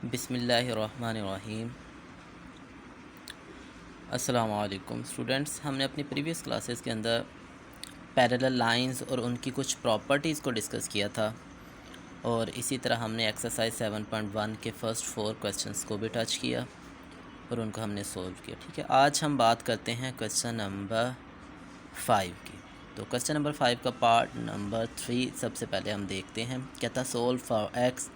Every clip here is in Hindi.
बिस्मिल्लाहिर्रहमानिर्रहीम। अस्सलामुअलैकुम स्टूडेंट्स, हमने अपनी प्रीवियस क्लासेस के अंदर पैरेलल लाइंस और उनकी कुछ प्रॉपर्टीज़ को डिस्कस किया था और इसी तरह हमने एक्सरसाइज 7.1 के फ़र्स्ट 4 क्वेश्चंस को भी टच किया और उनको हमने सोल्व किया। ठीक है, आज हम बात करते हैं क्वेश्चन नंबर 5 की। तो क्वेश्चन नंबर 5 का पार्ट नंबर 3 सबसे पहले हम देखते हैं। कहता solve for x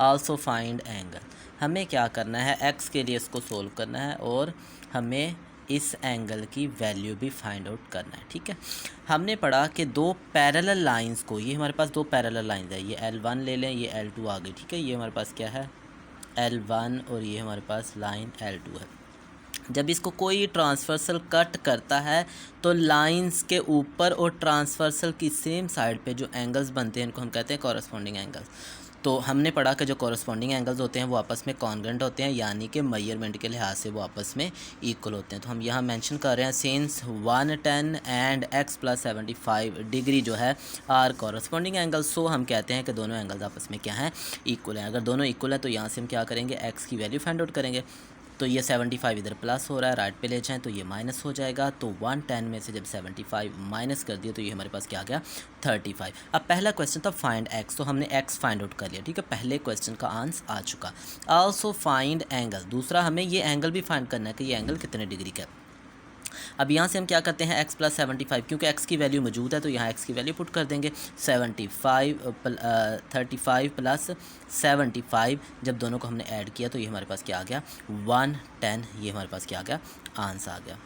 also find angle. हमें क्या करना है, एक्स के लिए इसको सोल्व करना है और हमें इस एंगल की वैल्यू भी फाइंड आउट करना है। ठीक है, हमने पढ़ा कि दो पैरेलल लाइंस को, ये हमारे पास दो पैरेलल लाइंस है, ये L1 ले लें, ये L2 आ गई। ठीक है, ये हमारे पास क्या है, L1 और ये हमारे पास लाइन L2 है। जब इसको कोई ट्रांसवर्सल कट करता है तो लाइंस के ऊपर और ट्रांसवर्सल की सेम साइड पे जो एंगल्स बनते हैं इनको हम कहते हैं कॉरस्पॉन्डिंग एंगल्स। तो हमने पढ़ा कि जो कॉरस्पॉन्डिंग एंगल्स होते हैं वो आपस में कॉन्ग्रुएंट होते हैं, यानी कि मेजरमेंट के लिहाज से वो आपस में इक्वल होते हैं। तो हम यहाँ मेंशन कर रहे हैं सिंस 110 एंड x + 75 डिग्री जो है आर कॉरस्पॉन्डिंग एंगल्स। सो हम कहते हैं कि दोनों एंगल्स आपस में क्या हैं, इक्वल हैं। अगर दोनों इक्वल हैं तो यहाँ से हम क्या करेंगे, x की वैल्यू फाइंड आउट करेंगे। तो ये 75 इधर प्लस हो रहा है, राइट पे ले जाएं तो ये माइनस हो जाएगा। तो 110 में से जब 75 माइनस कर दिया तो ये हमारे पास क्या आ गया, 35। अब पहला क्वेश्चन था फाइंड एक्स, तो हमने एक्स फाइंड आउट कर लिया। ठीक है, पहले क्वेश्चन का आंसर आ चुका। आल्सो फाइंड एंगल, दूसरा हमें ये एंगल भी फाइंड करना है कि ये एंगल कितने डिग्री का है। अब यहाँ से हम क्या करते हैं, x + 75, क्योंकि x की वैल्यू मौजूद है तो यहाँ x की वैल्यू पुट कर देंगे। 35 + 75, जब दोनों को हमने ऐड किया तो ये हमारे पास क्या आ गया, 110। ये हमारे पास क्या आ गया, आंसर आ गया।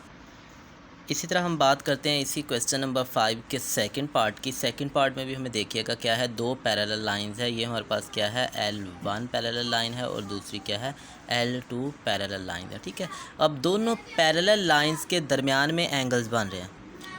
इसी तरह हम बात करते हैं इसी क्वेश्चन नंबर 5 के सेकंड पार्ट की। सेकंड पार्ट में भी हमें देखिएगा क्या है, दो पैरेलल लाइंस है। ये हमारे पास क्या है, L1 पैरेलल लाइन है और दूसरी क्या है, L2 पैरेलल लाइन है। ठीक है, अब दोनों पैरेलल लाइंस के दरमियान में एंगल्स बन रहे हैं।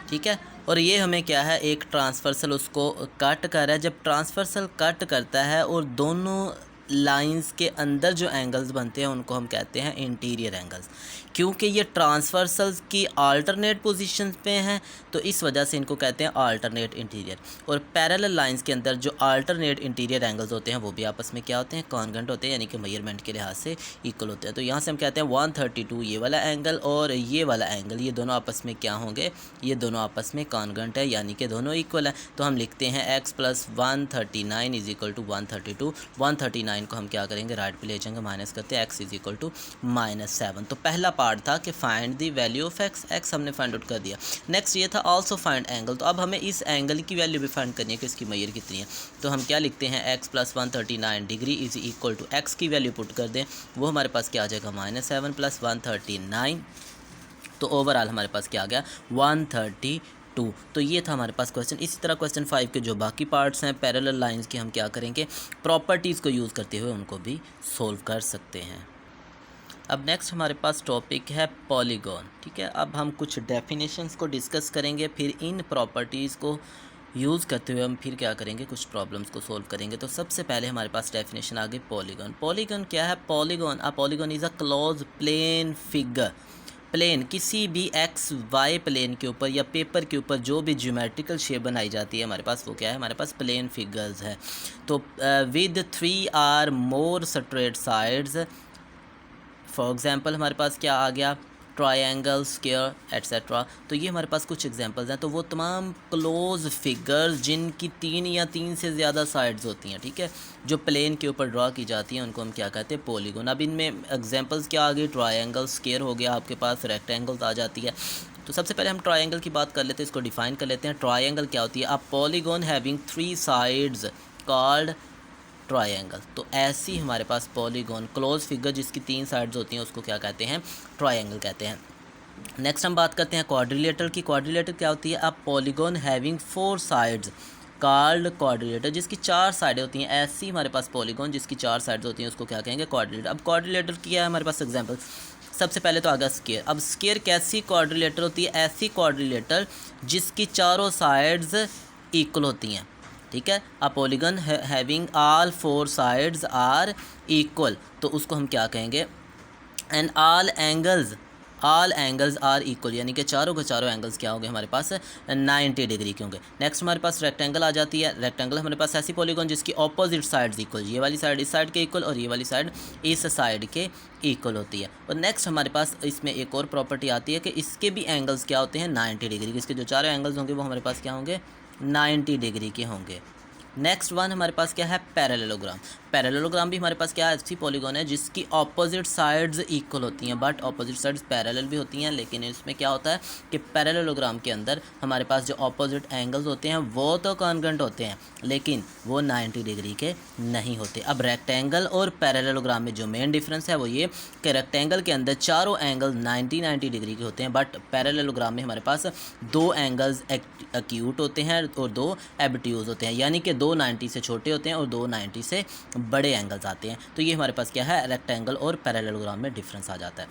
ठीक है, और ये हमें क्या है, एक ट्रांसवर्सल उसको कट कर रहा है। जब ट्रांसवर्सल कट करता है और दोनों लाइंस के अंदर जो एंगल्स बनते हैं उनको हम कहते हैं इंटीरियर एंगल्स, क्योंकि ये ट्रांसवर्सल्स की अल्टरनेट पोजीशन पे हैं तो इस वजह से इनको कहते हैं अल्टरनेट इंटीरियर। और पैरेलल लाइंस के अंदर जो अल्टरनेट इंटीरियर एंगल्स होते हैं वो भी आपस में क्या होते हैं, कॉन्ग्रुएंट होते हैं, यानी कि मेजरमेंट के लिहाज से इक्वल होते हैं। तो यहाँ से हम कहते हैं 132 ये वाला एंगल और ये वाला एंगल, ये दोनों आपस में क्या होंगे, ये दोनों आपस में कॉन्ग्रुएंट है, यानी कि दोनों इक्वल है। तो हम लिखते हैं x + 139 = 132। 139 को हम क्या करेंगे, राइट पे ले जाएंगे, माइनस करते हैं, x = -7। तो पहला पार्ट था कि find the value of x हमने फाइंड आउट कर दिया। नेक्स्ट ये था आल्सो फाइंड एंगल, तो अब हमें इस एंगल की वैल्यू भी फाइंड करनी है कि इसकी मेजर कितनी है। तो हम क्या लिखते हैं, x + 139 डिग्री = x की वैल्यू पुट कर दें, वो हमारे पास क्या आ जाएगा, -7 + 139। तो ओवरऑल हमारे पास क्या आ गया, 132। तो ये था हमारे पास क्वेश्चन। इसी तरह क्वेश्चन 5 के जो बाकी पार्ट्स हैं पैरेलल लाइंस की, हम क्या करेंगे, प्रॉपर्टीज़ को यूज़ करते हुए उनको भी सोल्व कर सकते हैं। अब नेक्स्ट हमारे पास टॉपिक है पॉलीगॉन। ठीक है, अब हम कुछ डेफिनेशंस को डिस्कस करेंगे, फिर इन प्रॉपर्टीज़ को यूज़ करते हुए हम फिर क्या करेंगे, कुछ प्रॉब्लम्स को सोल्व करेंगे। तो सबसे पहले हमारे पास डेफिनेशन आ गई पॉलीगॉन। पॉलीगॉन क्या है, polygon is a close plane figure. Plane, किसी भी एक्स वाई प्लेन के ऊपर या पेपर के ऊपर जो भी ज्योमेट्रिकल शेप बनाई जाती है हमारे पास, वो क्या है, हमारे पास प्लेन फिगर्स है। तो with 3 or more straight sides, for example हमारे पास क्या आ गया, ट्रायंगल, स्क्वायर एट्सेट्रा। तो ये हमारे पास कुछ एग्जांपल्स हैं। तो वो तमाम क्लोज फिगर्स जिनकी 3 या 3 से ज़्यादा साइड्स होती हैं, ठीक है, जो प्लेन के ऊपर ड्रा की जाती हैं, उनको हम क्या कहते हैं, पॉलीगॉन। अब इनमें एग्जांपल्स क्या आ गई, ट्रायंगल, स्क्वायर हो गया, आपके पास रेक्टेंगल्स आ जाती है। तो सबसे पहले हम ट्रायंगल की बात कर लेते हैं, इसको डिफाइन कर लेते हैं। ट्रायंगल क्या होती है, a polygon having 3 sides called triangle. तो ऐसी हमारे पास पॉलीगॉन, क्लोज फिगर जिसकी 3 साइड्स होती हैं, उसको क्या कहते हैं, ट्रायंगल कहते हैं। नेक्स्ट हम बात करते हैं क्वाड्रिलेटरल की। क्वाड्रिलेटर क्या होती है, a polygon having 4 sides called quadrilateral, जिसकी 4 साइडें होती हैं। ऐसी हमारे पास पॉलीगॉन जिसकी 4 साइड्स होती हैं उसको क्या कहेंगे, क्वाड्रिलेटर। अब क्वाड्रिलेटर की क्या है हमारे पास एग्जाम्पल, सबसे पहले तो आ गया स्क्वायर। अब स्क्वायर कैसी क्वाड्रिलेटर होती है, ऐसी क्वाड्रिलेटर जिसकी चारों साइड्स इक्वल होती हैं। ठीक है, a polygon having all 4 sides are equal, तो उसको हम क्या कहेंगे, and all angles all angles are equal, यानी कि चारों के चारों एंगल्स क्या होंगे हमारे पास 90 डिग्री के होंगे। नेक्स्ट हमारे पास रेक्टेंगल आ जाती है। रेक्टेंगल हमारे पास ऐसी पॉलीगॉन जिसकी ऑपोजिट साइड्स इक्वल, ये वाली साइड इस साइड के इक्वल और ये वाली साइड इस साइड के इक्वल होती है। और नेक्स्ट हमारे पास इसमें एक और प्रॉपर्टी आती है कि इसके भी एंगल्स क्या होते हैं 90 डिग्री के। इसके जो चारों एंगल्स होंगे वो हमारे पास क्या होंगे 90 डिग्री के होंगे। नेक्स्ट वन हमारे पास क्या है पैरेललोग्राम। पैरेललोग्राम भी हमारे पास क्या है ऐसी पॉलीगॉन है जिसकी ऑपोजिट साइड्स इक्वल होती हैं, बट ऑपोजिट साइड्स पैरेलल भी होती हैं, लेकिन इसमें क्या होता है कि पैरेललोग्राम के अंदर हमारे पास जो ऑपोजिट एंगल्स होते हैं वो तो कॉन्ग्रुएंट होते हैं लेकिन वो 90 डिग्री के नहीं होते। अब रेक्टेंगल और पैरेललोग्राम में जो मेन डिफरेंस है वो ये कि रेक्टेंगल के अंदर चारों एंगल 90 डिग्री के होते हैं, बट पैरेललोग्राम में हमारे पास दो एंगल्स एक्यूट होते हैं और दो एबट्यूज होते हैं, यानी कि दो 90 से छोटे होते हैं और दो 90 से बड़े एंगल्स आते हैं। तो ये हमारे पास क्या है रेक्टेंगल और पैरेललोग्राम में डिफरेंस आ जाता है।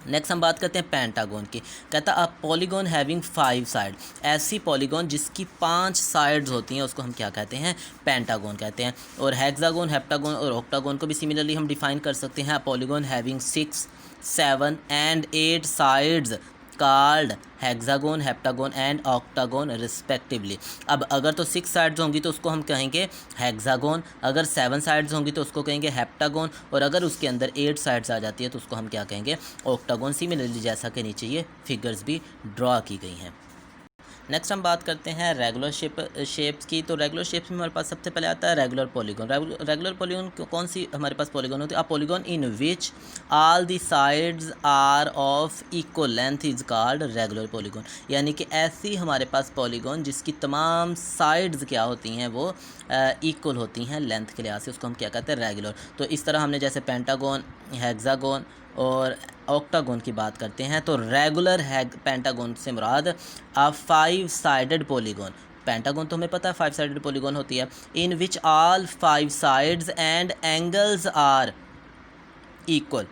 नेक्स्ट हम बात करते हैं पेंटागन की। कहता है अ पॉलीगॉन हैविंग 5 साइड, ऐसी पॉलीगॉन जिसकी 5 साइड्स होती हैं उसको हम क्या कहते हैं पेंटागन कहते हैं। और हेक्सागन, हेप्टागन और ऑक्टागन को भी सिमिलरली हम डिफाइन कर सकते हैं। Polygon having 6, 7 and 8 sides card hexagon, heptagon and octagon respectively. अब अगर तो 6 साइड्स होंगी तो उसको हम कहेंगे हेक्सागोन, अगर 7 साइड्स होंगी तो उसको कहेंगे हेप्टागोन, और अगर उसके अंदर 8 साइड्स आ जाती है तो उसको हम क्या कहेंगे ऑक्टागोन। सिमिलरली जैसा कि नीचे ये फिगर्स भी ड्रॉ की गई हैं। नेक्स्ट हम बात करते हैं रेगुलर शेप्स की। तो रेगुलर शेप्स में हमारे पास सबसे पहले आता है रेगुलर पॉलीगॉन। रेगुलर पॉलीगॉन कौन सी हमारे पास पॉलीगॉन होती है? A polygon in which all the sides are of equal length is called regular polygon, यानी कि ऐसी हमारे पास पॉलीगॉन जिसकी तमाम साइड्स क्या होती हैं वो इक्वल होती हैं लेंथ के लिहाज से, उसको हम क्या कहते हैं रेगुलर। तो इस तरह हमने जैसे पेंटागन, हेक्सागोन और ऑक्टागोन की बात करते हैं तो रेगुलर पेंटागोन से मुराद 5 साइडेड पॉलीगॉन। पेंटागन तो हमें पता है 5 साइडेड पॉलीगॉन होती है। In which all 5 sides and angles are equal,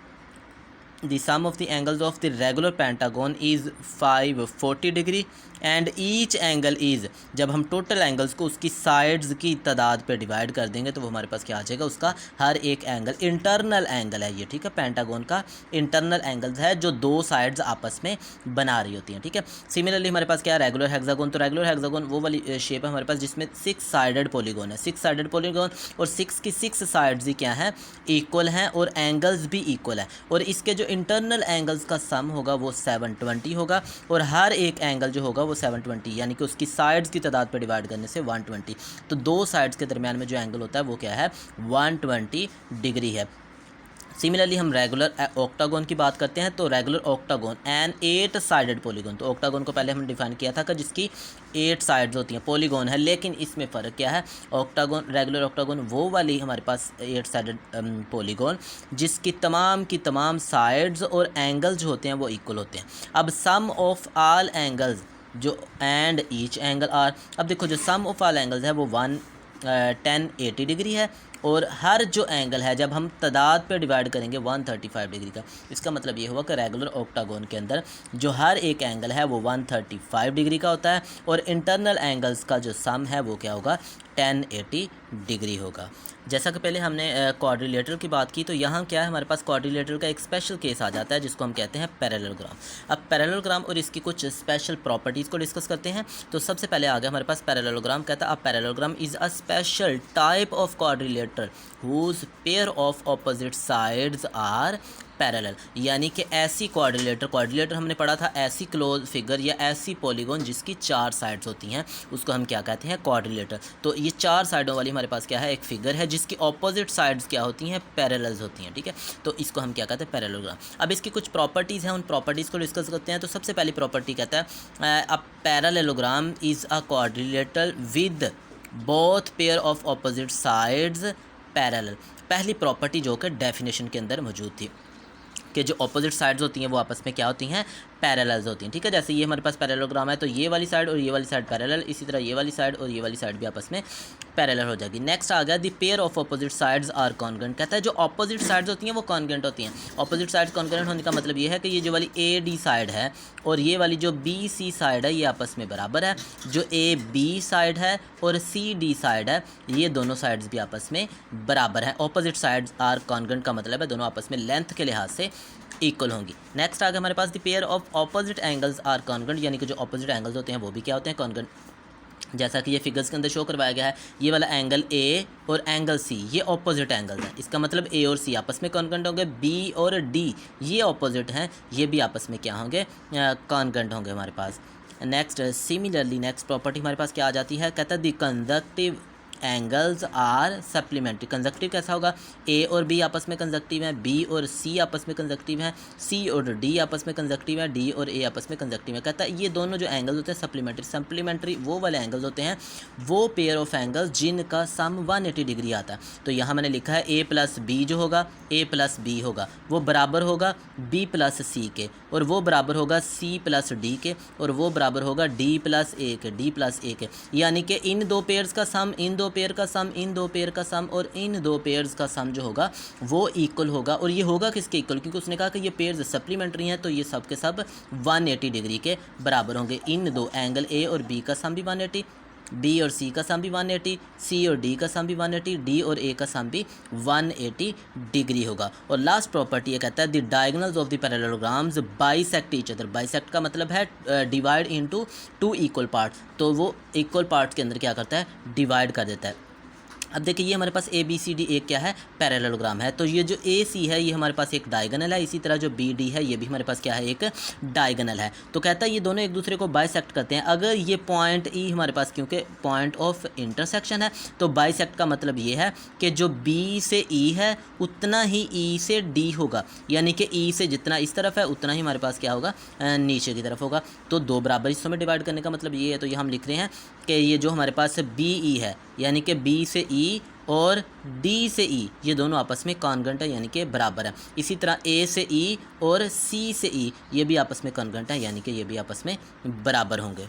the sum of the angles of the regular pentagon is 540 degree and each angle is, जब हम टोटल एंगल्स को उसकी साइड्स की तादाद पे डिवाइड कर देंगे तो वो हमारे पास क्या आ जाएगा, उसका हर एक एंगल इंटरनल एंगल है ये, ठीक है। पेंटागन का इंटरनल एंगल्स है जो दो साइड्स आपस में बना रही होती हैं, ठीक है। सिमिलरली हमारे पास क्या है रेगुलर हेक्सागन। तो रेगुलर हेक्सागन वो वाली शेप है हमारे पास जिसमें 6 साइडेड पॉलीगॉन है, 6 साइडेड पॉलीगॉन, और 6 की 6 साइड्स ही क्या हैं इक्वल हैं और एंगल्स भी इक्वल है, और इसके जो इंटरनल एंगल्स का सम होगा वो 720 होगा, और हर एक एंगल जो होगा वो 720, यानी कि उसकी साइड्स की तादाद पर डिवाइड करने से 120। तो दो साइड्स के दरमियान में जो एंगल होता है वो क्या है 120 डिग्री है। सिमिलरली हम रेगुलर ऑक्टागन की बात करते हैं तो regular octagon and 8 sided polygon. तो ऑक्टागन को पहले हमने डिफाइन किया था कि जिसकी 8 साइड्स होती हैं, पॉलीगॉन है, लेकिन इसमें फ़र्क क्या है, ऑक्टागन रेगुलर ऑक्टागन वो वाली हमारे पास 8 साइडेड पॉलीगॉन जिसकी तमाम की तमाम साइड्स और एंगल्स जो होते हैं वो इक्वल होते हैं। अब सम ऑफ ऑल एंगल्स जो एंड ईच एंगल आर, अब देखो जो सम ऑफ ऑल एंगल्स है वो 180 डिग्री है, और हर जो एंगल है जब हम तादाद पे डिवाइड करेंगे 135 डिग्री का, इसका मतलब ये हुआ कि रेगुलर ऑक्टागन के अंदर जो हर एक एंगल है वो 135 डिग्री का होता है, और इंटरनल एंगल्स का जो सम है वो क्या होगा 1080 डिग्री होगा। जैसा कि पहले हमने क्वाड्रिलेटरल की बात की, तो यहाँ क्या है हमारे पास क्वाड्रिलेटरल का एक स्पेशल केस आ जाता है जिसको हम कहते हैं पैरेललोग्राम। अब पैरेललोग्राम और इसकी कुछ स्पेशल प्रॉपर्टीज़ को डिस्कस करते हैं। तो सबसे पहले आ गया हमारे पास पैरेललोग्राम। कहता है अब parallelogram is a special type of quadrilateral whose pair of opposite sides are parallel, यानी कि ऐसी क्वाड्रिलेटर हमने पढ़ा था ऐसी क्लोज फिगर या ऐसी पॉलीगॉन जिसकी 4 साइड्स होती हैं, उसको हम क्या कहते हैं क्वाड्रिलेटर। तो ये 4 साइडों वाली हमारे पास क्या है एक फिगर है जिसकी ऑपोजिट साइड्स क्या होती हैं पैरेलल्स होती हैं, ठीक है। तो इसको हम क्या कहते हैं पैरेललोग्राम। अब इसकी कुछ प्रॉपर्टीज़ हैं, उन प्रॉपर्टीज़ को डिस्कस करते हैं। तो सबसे पहली प्रॉपर्टी कहता है a parallelogram is a quadrilateral with both pair of opposite sides parallel. पहली प्रॉपर्टी जो कि डेफिनेशन के अंदर मौजूद थी कि जो ऑपोजिट साइड्स होती हैं वो आपस में क्या होती हैं पैरेलल्स होती हैं, ठीक है। जैसे ये हमारे पास पैरेललोग्राम है तो ये वाली साइड और ये वाली साइड पैरेलल, इसी तरह ये वाली साइड और ये वाली साइड भी आपस में पैरेलल हो जाएगी। नेक्स्ट आ गया the pair of opposite sides are congruent. कहता है जो अपोजिट साइड्स होती हैं वो कॉन्ग्रुएंट होती हैं। अपोजिट साइड्स कॉन्ग्रुएंट होने का मतलब ये है कि ये जो वाली ए डी साइड है और ये वाली जो बी सी साइड है ये आपस में बराबर है। जो ए बी साइड है और सी डी साइड है ये दोनों साइड्स भी आपस में बराबर है। अपोजिट साइड्स आर कॉन्ग्रुएंट का मतलब है दोनों आपस में लेंथ के लिहाज से इक्वल होंगी। नेक्स्ट आ गया हमारे पास the pair of opposite angles are congruent, यानी कि जो ऑपोजिट एंगल्स होते हैं वो भी क्या होते हैं, कॉन्ग्रुएंट। जैसा कि ये फिगर्स के अंदर शो करवाया गया है, ये वाला एंगल ए और एंगल सी ये ऑपोजिट एंगल्स हैं। इसका मतलब ए और सी आपस में कॉन्ग्रुएंट होंगे। बी और डी ये ऑपोजिट हैं, ये भी आपस में क्या होंगे, कॉन्ग्रुएंट होंगे हमारे पास। नेक्स्ट सिमिलरली नेक्स्ट प्रॉपर्टी हमारे पास क्या आ जाती है, कहता है the consecutive angles are supplementary. Consecutive कैसा होगा, ए और बी आपस में कंजक्टिव हैं, बी और सी आपस में कंजक्टिव हैं, सी और डी आपस में कंजक्टिव हैं, डी और ए आपस में कंजक्टिव है। कहता है ये दोनों जो एंगल्स होते हैं सप्लीमेंट्री। सप्लीमेंट्री वो वाले एंगल्स होते हैं, वो पेयर ऑफ एंगल्स जिनका सम 180 डिग्री आता है। तो यहाँ मैंने लिखा है ए प्लस बी जो होगा, ए प्लस बी होगा वो बराबर होगा बी प्लस सी के, और वो बराबर होगा सी प्लस डी के, और वो बराबर होगा डी प्लस ए के, डी प्लस ए के। यानी कि इन दो पेयर्स का सम, इन दो पेयर का सम, इन दो पेयर का सम और इन दो पेयर्स का सम जो होगा वो इक्वल होगा। और ये होगा किसके इक्वल, क्योंकि उसने कहा कि ये पेयर्स सप्लीमेंट्री हैं, तो ये सब के सब 180 डिग्री के बराबर होंगे। इन दो एंगल ए और बी का सम भी 180, बी और सी का सम भी 180, सी और डी का सम भी 180, डी और ए का सम भी 180 डिग्री होगा। और लास्ट प्रॉपर्टी ये कहता है the diagonals of the parallelograms bisect each other. Bisect का मतलब है डिवाइड इनटू 2 इक्वल पार्ट्स, तो वो इक्वल पार्ट्स के अंदर क्या करता है, डिवाइड कर देता है। अब देखिए ये हमारे पास ए बी सी डी एक क्या है, पैरेललोग्राम है। तो ये जो ए सी है ये हमारे पास एक डायगोनल है, इसी तरह जो बी डी है ये भी हमारे पास क्या है, एक डायगोनल है। तो कहता है ये दोनों एक दूसरे को बाइसेक्ट करते हैं। अगर ये पॉइंट ई हमारे पास, क्योंकि पॉइंट ऑफ इंटरसेक्शन है, तो बाइसेक्ट का मतलब ये है कि जो बी से ई है उतना ही ई से डी होगा, यानी कि ई से जितना इस तरफ है उतना ही हमारे पास क्या होगा, नीचे की तरफ होगा। तो दो बराबर हिस्सों में डिवाइड करने का मतलब ये है। तो ये हम लिख रहे हैं कि ये जो हमारे पास बी ई है, यानी कि बी से ई और डी से ई ये दोनों आपस में कॉन्ग्रुएंट है, यानी कि बराबर है। इसी तरह ए से ई और सी से ई ये भी आपस में कॉन्ग्रुएंट है, यानी कि ये भी आपस में बराबर होंगे।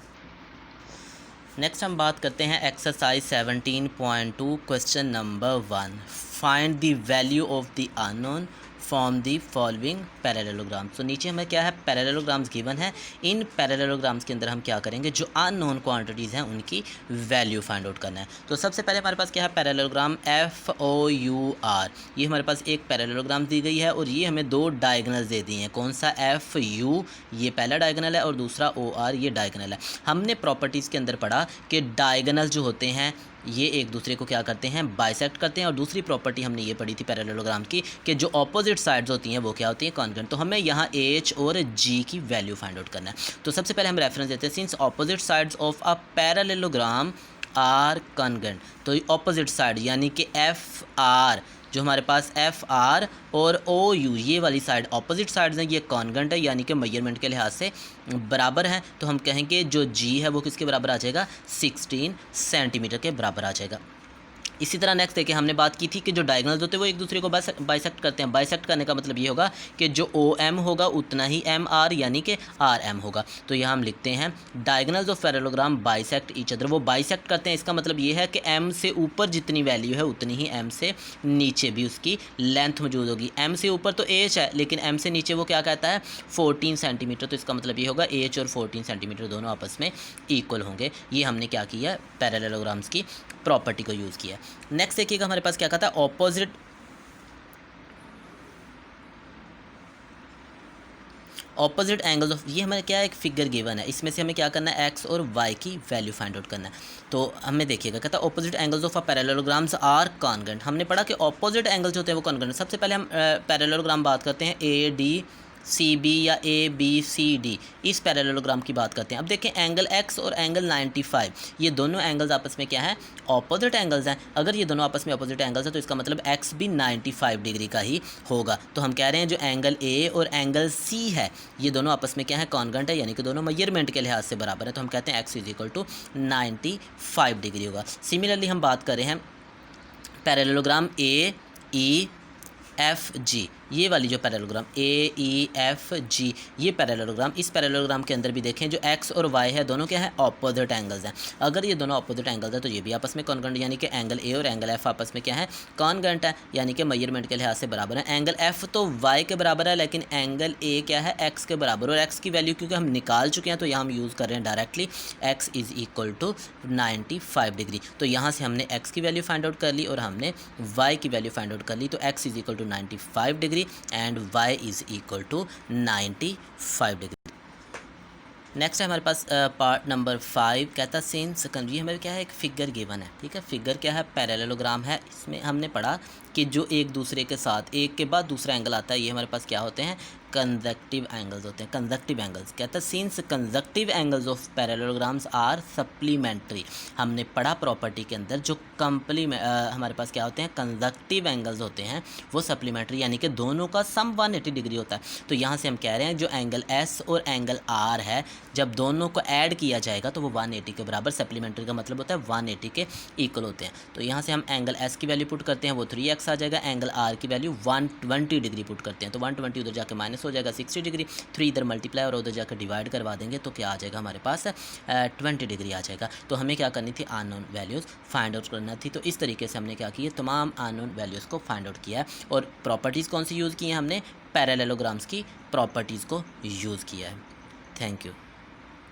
नेक्स्ट हम बात करते हैं exercise 17.2 question number 1। Find the value of the unknown form the following parallelogram. तो नीचे हमें क्या है, पैरेललोग्राम्स गिवन है। इन पैरेललोग्राम्स के अंदर हम क्या करेंगे, जो अननोन क्वांटिटीज़ हैं उनकी वैल्यू फाइंड आउट करना है। तो सबसे पहले हमारे पास क्या है, पैरेललोग्राम FOUR। ये हमारे पास एक पैरेललोग्राम दी गई है और ये हमें दो डायगोनल्स दे दी हैं। कौन सा, FU ये पहला डायगोनल है और दूसरा OR ये डायगोनल है। हमने प्रॉपर्टीज़ के अंदर पढ़ा कि डायगोनल्स जो होते हैं ये एक दूसरे को क्या करते हैं, बाइसेक्ट करते हैं। और दूसरी प्रॉपर्टी हमने ये पढ़ी थी पैरेललोग्राम की कि जो ऑपोजिट साइड्स होती हैं वो क्या होती हैं, कॉन्ग्रुएंट। तो हमें यहाँ H और G की वैल्यू फाइंड आउट करना है। तो सबसे पहले हम रेफरेंस देते हैं, since opposite sides of a parallelogram are congruent. तो ऑपोजिट साइड यानी कि FR जो हमारे पास FR और OU ये वाली साइड ऑपोजिट साइड्स हैं, ये कॉन्ग्रुएंट है, यानी कि मेजरमेंट के लिहाज से बराबर हैं। तो हम कहेंगे जो G है वो किसके बराबर आ जाएगा, 16 सेंटीमीटर के बराबर आ जाएगा। इसी तरह नेक्स्ट देखिए, हमने बात की थी कि जो डायगोनल्स होते हैं वो एक दूसरे को बाइसेक्ट करते हैं। बाइसेक्ट करने का मतलब ये होगा कि जो OM होगा उतना ही MR यानी कि RM होगा। तो यहाँ हम लिखते हैं diagonals of parallelogram bisect each other. वो बाइसेक्ट करते हैं, इसका मतलब ये है कि M से ऊपर जितनी वैल्यू है उतनी ही M से नीचे भी उसकी लेंथ मौजूद होगी। M से ऊपर तो H है, लेकिन M से नीचे वो क्या कहता है, 14 सेंटीमीटर। तो इसका मतलब ये होगा H और 14 सेंटीमीटर दोनों आपस में इक्वल होंगे। ये हमने क्या किया, पैरेललोग्राम्स की प्रॉपर्टी को यूज़ किया। नेक्स्ट देखिएगा हमारे पास क्या कहता है, ऑपोजिट एंगल्स ऑफ, ये हमें क्या है, एक फिगर गिवन है, इसमें से हमें क्या करना है, एक्स और वाई की वैल्यू फाइंड आउट करना है। तो हमें देखिएगा कहता है opposite angles of a parallelograms are congruent. हमने पढ़ा कि ऑपोजिट एंगल्स होते हैं वो कॉन्ग्रुएंट। सबसे पहले हम पैरेललोग्राम बात करते हैं ADCB या ABCD, इस पैरेललोग्राम की बात करते हैं। अब देखें एंगल X और एंगल 95, ये दोनों एंगल्स आपस में क्या है, ऑपोजिट एंगल्स हैं। अगर ये दोनों आपस में ऑपोजिट एंगल्स हैं तो इसका मतलब X भी 95 डिग्री का ही होगा। तो हम कह रहे हैं जो एंगल A और एंगल C है ये दोनों आपस में क्या है, कॉन्ग्रुएंट है, यानी कि दोनों मेजरमेंट के लिहाज से बराबर है। तो हम कहते हैं X = 95 डिग्री होगा। सिमिलरली हम बात कर रहे हैं पैरेललोग्राम AEFG, ये वाली जो पैरेललोग्राम AEFG, ये पैरेललोग्राम, इस पैरेललोग्राम के अंदर भी देखें जो x और y है दोनों क्या है, ऑपोजिट एंगल्स हैं। अगर ये दोनों ऑपोजिट एंगल्स हैं तो ये भी आपस में कॉन्ग्रुएंट, यानी कि एंगल A और एंगल F आपस में क्या है, कॉन्ग्रुएंट है, यानी कि मेजरमेंट के लिहाज से बराबर है। एंगल F तो y के बराबर है, लेकिन एंगल A क्या है, x के बराबर। और x की वैल्यू क्योंकि हम निकाल चुके हैं तो यहाँ हम यूज़ कर रहे हैं directly x is equal to 95 degree. तो यहाँ से हमने x की वैल्यू फाइंड आउट कर ली और हमने y की वैल्यू फाइंड आउट कर ली। तो x is equal to 95 degree and y is equal to 95 degree. Next है हमारे पास पार्ट नंबर 5, कहता सीन सेकंड, ये हमारे क्या है, एक फिगर गिवन है, ठीक है। फिगर क्या है, पैरेललोग्राम है। इसमें हमने पढ़ा कि जो एक दूसरे के साथ एक के बाद दूसरा एंगल आता है, ये हमारे पास क्या होते हैं, कंजक्टिव एंगल्स होते हैं, कंजक्टिव एंगल्स। कहता है since consecutive angles of parallelograms are supplementary. हमने पढ़ा प्रॉपर्टी के अंदर जो हमारे पास क्या होते हैं, कंजक्टिव एंगल्स होते हैं वो सप्लीमेंट्री, यानी कि दोनों का सम 180 डिग्री होता है। तो यहाँ से हम कह रहे हैं जो एंगल S और एंगल R है, जब दोनों को ऐड किया जाएगा तो वो 180 के बराबर, सप्लीमेंट्री का मतलब होता है 180 के इक्वल होते हैं। तो यहाँ से हम एंगल S की वैल्यू पुट करते हैं, वो 3x आ जाएगा। एंगल R की वैल्यू 120 डिग्री पुट करते हैं, तो 120 उधर जाके माइनस हो जाएगा 60 डिग्री, 3 इधर मल्टीप्लाई और उधर जाकर डिवाइड करवा देंगे तो क्या आ जाएगा हमारे पास, 20 डिग्री आ जाएगा। तो हमें क्या करनी थी, अननोन वैल्यूज़ फाइंड आउट करना थी। तो इस तरीके से हमने क्या किया, तमाम अननोन वैल्यूज़ को फाइंड आउट किया है। और प्रॉपर्टीज़ कौन सी यूज़ की हैं हमने, पैरेललोग्राम्स की प्रॉपर्टीज़ को यूज़ किया है। Thank you.